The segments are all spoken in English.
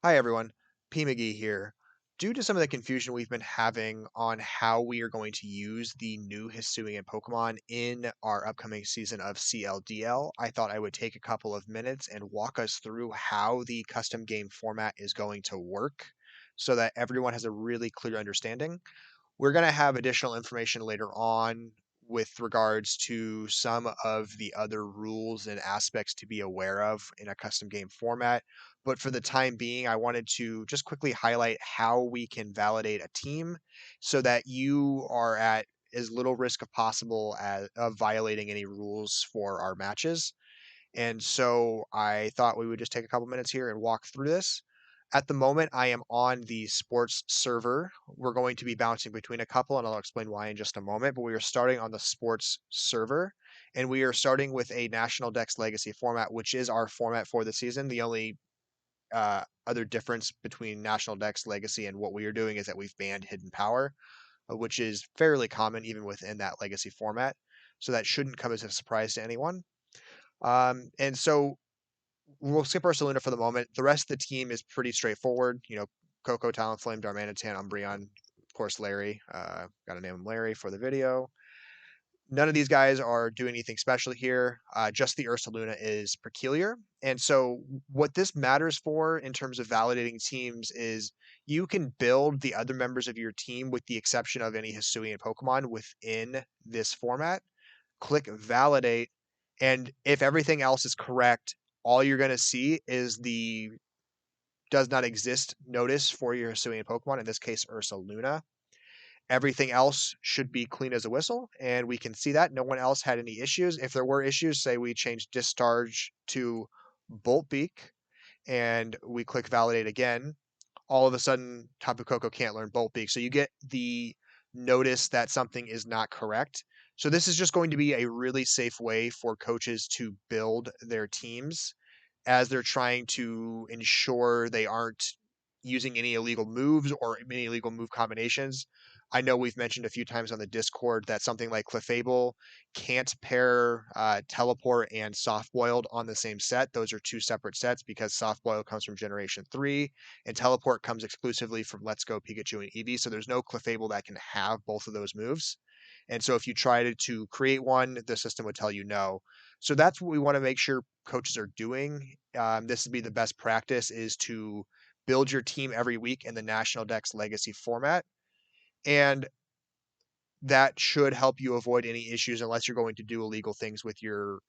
Hi everyone, P. McGee here. Due to some of the confusion we've been having on how we are going to use the new Hisuian Pokemon in our upcoming season of CLDL, I thought I would take a couple of minutes and walk us through how the custom game format is going to work so that everyone has a really clear understanding. We're going to have additional information later on with regards to some of the other rules and aspects to be aware of in a custom game format. But for the time being, I wanted to just quickly highlight how we can validate a team so that you are at as little risk of possible as of violating any rules for our matches. And so I thought we would just take a couple minutes here and walk through this. At the moment, I am on the sports server. We're going to be bouncing between a couple, and I'll explain why in just a moment. But we are starting on the sports server, and we are starting with a National Dex Legacy format, which is our format for the season. The only other difference between National Dex Legacy and what we are doing is that we've banned Hidden Power, which is fairly common even within that Legacy format. So that shouldn't come as a surprise to anyone. And so we'll skip Ursaluna for the moment. The rest of the team is pretty straightforward. Coco, Talonflame, Darmanitan, Umbreon, of course, Larry. Got to name him Larry for the video. None of these guys are doing anything special here. Just the Ursaluna is peculiar. And so, what this matters for in terms of validating teams is you can build the other members of your team with the exception of any Hisuian Pokemon within this format. Click validate, and if everything else is correct, all you're going to see is the does not exist notice for your Hisuian Pokemon, in this case Ursaluna. Everything else should be clean as a whistle, and we can see that no one else had any issues. If there were issues, say we change Discharge to Bolt Beak and we click validate again, all of a sudden Tapu Koko can't learn Bolt Beak. So you get the notice that something is not correct. So this is just going to be a really safe way for coaches to build their teams as they're trying to ensure they aren't using any illegal moves or any illegal move combinations. I know we've mentioned a few times on the Discord that something like Clefable can't pair Teleport and Soft Boiled on the same set. Those are two separate sets because Soft Boiled comes from Generation 3 and Teleport comes exclusively from Let's Go Pikachu and Eevee. So there's no Clefable that can have both of those moves. And so if you tried to create one, the system would tell you no. So that's what we want to make sure coaches are doing. This would be the best practice is to build your team every week in the National Dex Legacy format. And that should help you avoid any issues unless you're going to do illegal things with your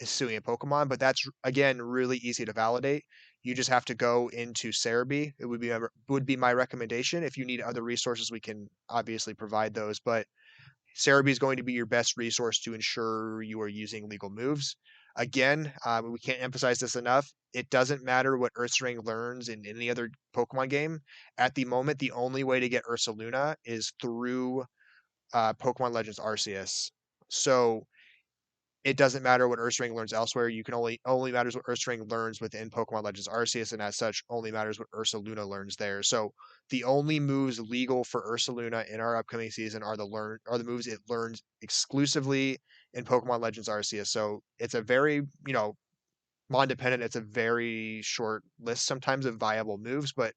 Hisuian Pokemon. But that's again really easy to validate. You just have to go into Cerebi. It would be my recommendation. If you need other resources, we can obviously provide those. But Cerebi is going to be your best resource to ensure you are using legal moves. Again, we can't emphasize this enough. It doesn't matter what Ursaring learns in any other Pokemon game. At the moment, the only way to get Ursaluna is through Pokemon Legends Arceus. So it doesn't matter what Ursaring learns elsewhere. You can only matters what Ursaring learns within Pokemon Legends Arceus, and as such, only matters what Ursaluna learns there. So the only moves legal for Ursaluna in our upcoming season are the moves it learns exclusively in Pokemon Legends Arceus. So it's a very Mon dependent. It's a very short list sometimes of viable moves, but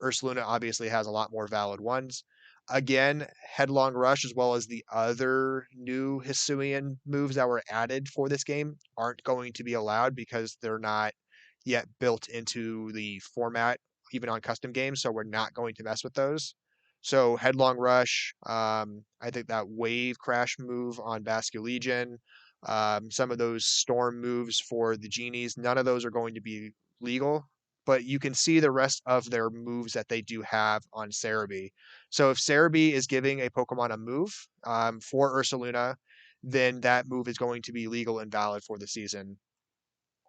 Ursaluna obviously has a lot more valid ones. Again, Headlong Rush, as well as the other new Hisuian moves that were added for this game, aren't going to be allowed because they're not yet built into the format, even on custom games. So we're not going to mess with those. So Headlong Rush, I think that Wave Crash move on Basculegion, some of those storm moves for the genies, none of those are going to be legal, but you can see the rest of their moves that they do have on Cerebi. So if Cerebi is giving a Pokemon a move for Ursaluna, then that move is going to be legal and valid for the season,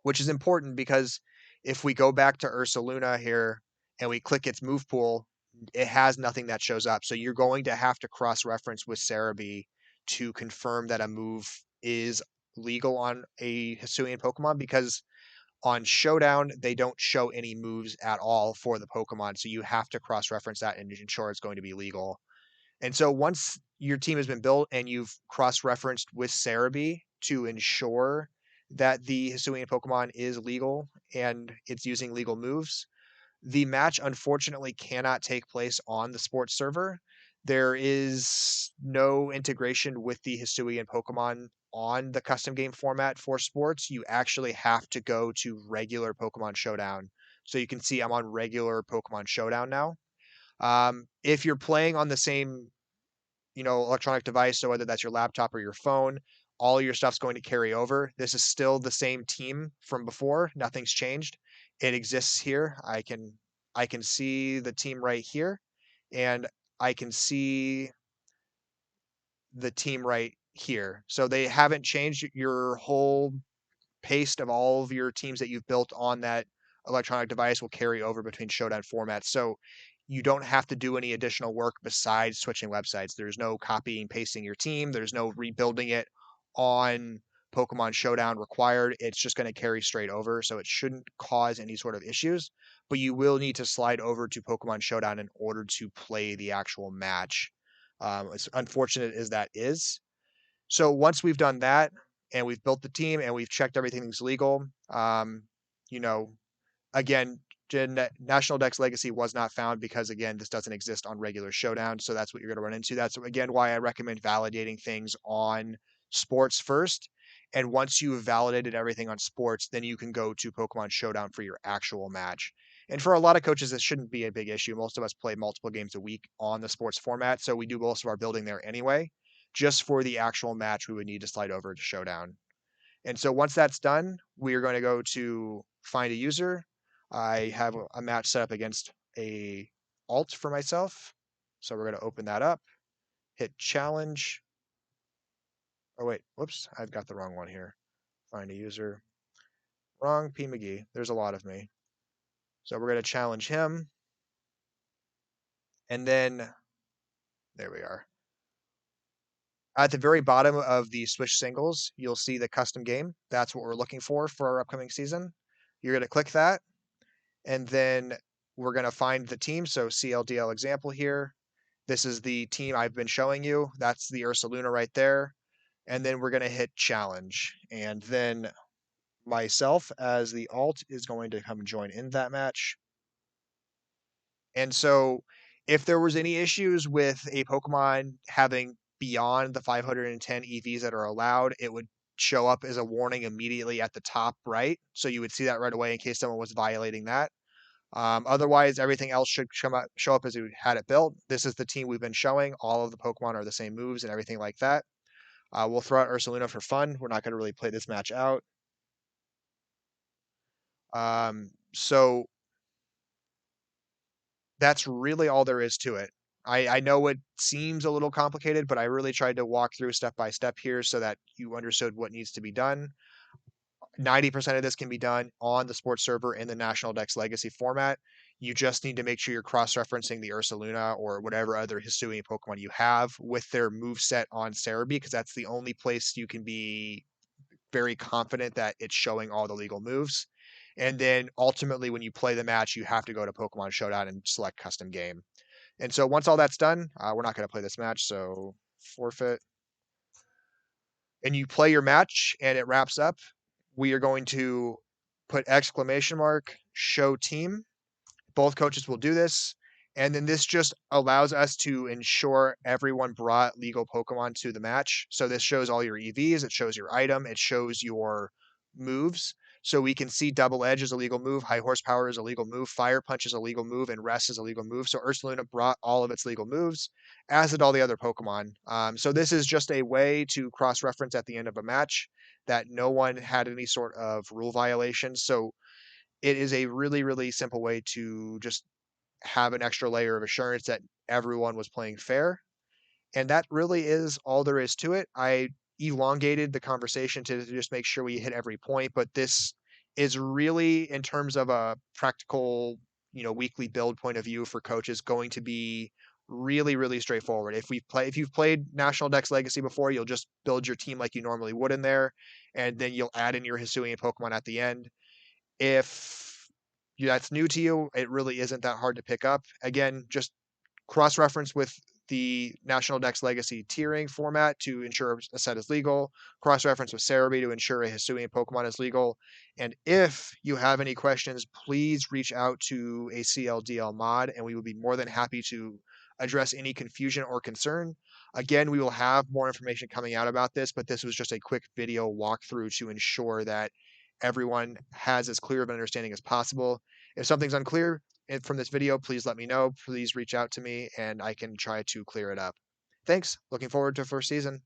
which is important because if we go back to Ursaluna here and we click its move pool, it has nothing that shows up. So you're going to have to cross-reference with Cerebi to confirm that a move is legal on a Hisuian Pokemon because on Showdown, they don't show any moves at all for the Pokemon. So you have to cross-reference that and ensure it's going to be legal. And so once your team has been built and you've cross-referenced with Cerebi to ensure that the Hisuian Pokemon is legal and it's using legal moves, The match unfortunately cannot take place on the sports server. There is no integration with the Hisuian Pokemon on the custom game format for sports. You actually have to go to regular Pokemon Showdown. So you can see I'm on regular Pokemon Showdown now. If you're playing on the same, electronic device, so whether that's your laptop or your phone, all your stuff's going to carry over. This is still the same team from before. Nothing's changed. It exists here. I can see the team right here, and I can see the team right here. So they haven't changed. Your whole paste of all of your teams that you've built on that electronic device will carry over between Showdown formats. So you don't have to do any additional work besides switching websites. There's no copying, pasting your team. There's no rebuilding it on Pokemon Showdown required. It's just going to carry straight over. So it shouldn't cause any sort of issues. But you will need to slide over to Pokemon Showdown in order to play the actual match. As unfortunate as that is, so once we've done that and we've built the team and we've checked everything's legal, you know, again, National Dex Legacy was not found because again, this doesn't exist on regular Showdown. So that's what you're going to run into. That's again why I recommend validating things on sports first. And once you've validated everything on sports, then you can go to Pokemon Showdown for your actual match. And for a lot of coaches, this shouldn't be a big issue. Most of us play multiple games a week on the sports format, so we do most of our building there anyway. Just for the actual match, we would need to slide over to Showdown. And so once that's done, we are going to go to find a user. I have a match set up against a alt for myself. So we're going to open that up, hit challenge. Oh, wait, whoops, I've got the wrong one here. Find a user. Wrong P. McGee. There's a lot of me. So we're going to challenge him. And then, there we are. At the very bottom of the Switch singles, you'll see the custom game. That's what we're looking for our upcoming season. You're going to click that, and then we're going to find the team. So CLDL example here. This is the team I've been showing you. That's the Ursaluna right there. And then we're going to hit challenge. And then myself as the alt is going to come join in that match. And so if there was any issues with a Pokemon having beyond the 510 EVs that are allowed, it would show up as a warning immediately at the top right. So you would see that right away in case someone was violating that. Otherwise, everything else should show up as you had it built. This is the team we've been showing. All of the Pokemon are the same moves and everything like that. We'll throw out Ursaluna for fun. We're not going to really play this match out. So that's really all there is to it. I know it seems a little complicated, but I really tried to walk through step by step here so that you understood what needs to be done. 90% of this can be done on the sports server in the National Dex Legacy format. You just need to make sure you're cross-referencing the Ursaluna or whatever other Hisuian Pokemon you have with their move set on Cerebi, because that's the only place you can be very confident that it's showing all the legal moves. And then ultimately, when you play the match, you have to go to Pokemon Showdown and select custom game. And so once all that's done, we're not going to play this match, so forfeit. And you play your match and it wraps up. We are going to put exclamation mark, show team. Both coaches will do this. And then this just allows us to ensure everyone brought legal Pokemon to the match. So this shows all your EVs, it shows your item, it shows your moves. So we can see Double Edge is a legal move, High Horsepower is a legal move, Fire Punch is a legal move, and Rest is a legal move. So Ursaluna brought all of its legal moves, as did all the other Pokemon. So this is just a way to cross-reference at the end of a match that no one had any sort of rule violation. So it is a really, really simple way to just have an extra layer of assurance that everyone was playing fair. And that really is all there is to it. I elongated the conversation to just make sure we hit every point, but this is really, in terms of a practical, weekly build point of view for coaches, going to be really, really straightforward. If you've played National Dex Legacy before, you'll just build your team like you normally would in there, and then you'll add in your Hisuian Pokemon at the end. If that's new to you, it really isn't that hard to pick up. Again, just cross-reference with the National Dex Legacy tiering format to ensure a set is legal, cross-reference with Cerebi to ensure a Hisuian Pokemon is legal. And if you have any questions, please reach out to a CLDL mod, and we will be more than happy to address any confusion or concern. Again, we will have more information coming out about this, but this was just a quick video walkthrough to ensure that everyone has as clear of an understanding as possible. If something's unclear from this video, please let me know. Please reach out to me and I can try to clear it up. Thanks. Looking forward to first season.